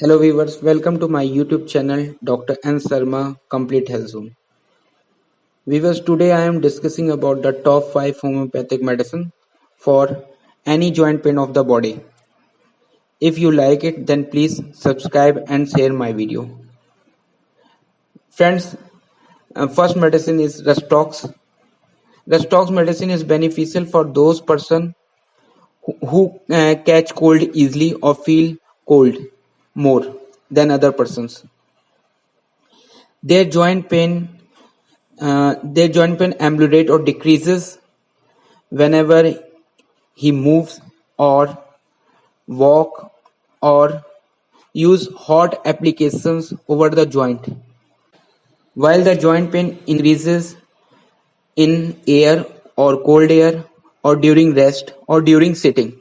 Hello viewers, welcome to my YouTube channel Dr. N. Sarma Complete Health Zone. Viewers, today I am discussing about the top 5 homeopathic medicine for any joint pain of the body. If you like it, then please subscribe and share my video. Friends, first medicine is Restox. Restox medicine is beneficial for those person who catch cold easily or feel cold more than other persons. Their joint pain ameliorate or decreases whenever he moves or walk or use hot applications over the joint, while the joint pain increases in air or cold air or during rest or during sitting.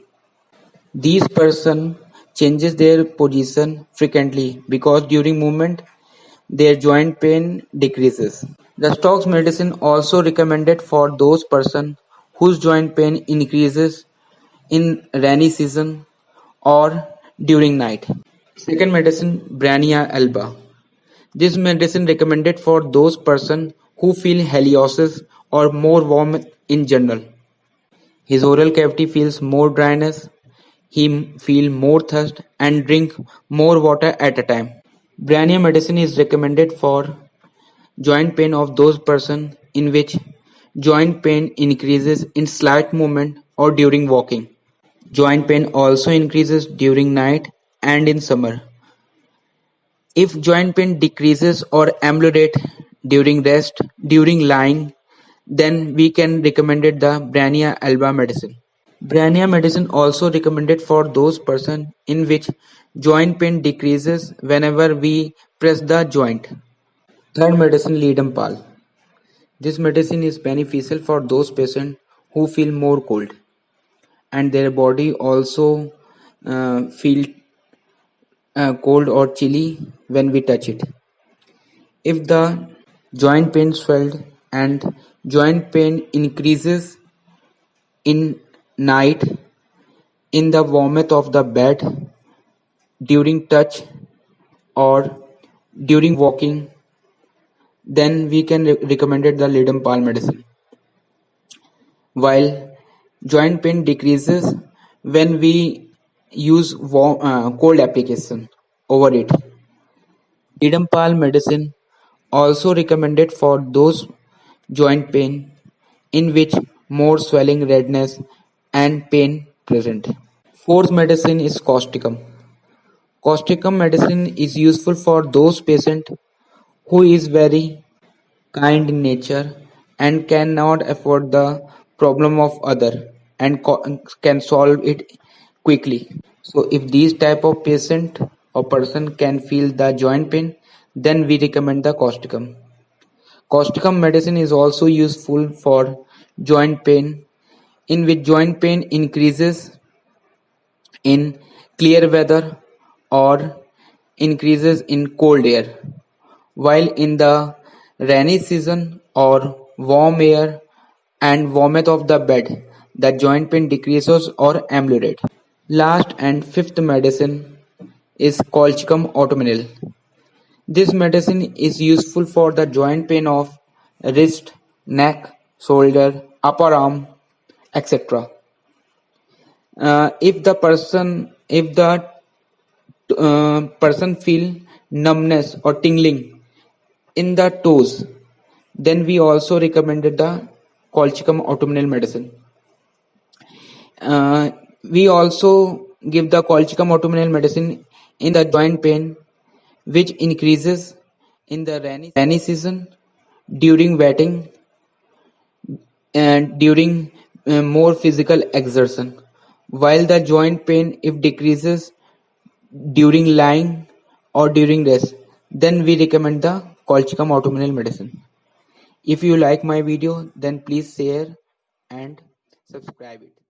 These person changes their position frequently because during movement their joint pain decreases. The Stokes medicine also recommended for those person whose joint pain increases in rainy season or during night. Second medicine, Brania alba. This medicine recommended for those person who feel halitosis or more warm in general. His oral cavity feels more dryness, he feel more thirst and drink more water at a time. Brania medicine is recommended for joint pain of those person in which joint pain increases in slight movement or during walking. Joint pain also increases during night and in summer. If joint pain decreases or ameliorate during rest, during lying, then we can recommend it the Brania alba medicine. Brania medicine also recommended for those person in which joint pain decreases whenever we press the joint. Third medicine, Leadenpal. This medicine is beneficial for those patients who feel more cold and their body also feel cold or chilly when we touch it. If the joint pain swelled and joint pain increases in night, in the warmth of the bed, during touch or during walking, then we can recommend it the Leadenpal medicine. While joint pain decreases when we use cold application over it. Leadenpal medicine also recommended for those joint pain in which more swelling, redness and pain present. Fourth medicine is causticum. Causticum medicine is useful for those patient who is very kind in nature and cannot afford the problem of other and can solve it quickly. So if these type of patient or person can feel the joint pain, then we recommend the causticum. Causticum medicine is also useful for joint pain in which joint pain increases in clear weather or increases in cold air, while in the rainy season or warm air and warmth of the bed, the joint pain decreases or ameliorate. Last and fifth medicine is Colchicum autumnale. This medicine is useful for the joint pain of wrist, neck, shoulder, upper arm, etc. If the person feel numbness or tingling in the toes, then we also recommended the Colchicum autumnale medicine. We also give the Colchicum autumnale medicine in the joint pain which increases in the rainy season, during wetting and during more physical exertion, while the joint pain if decreases during lying or during rest, then we recommend the Colchicum autumnale medicine. If you like my video, then please share and subscribe it.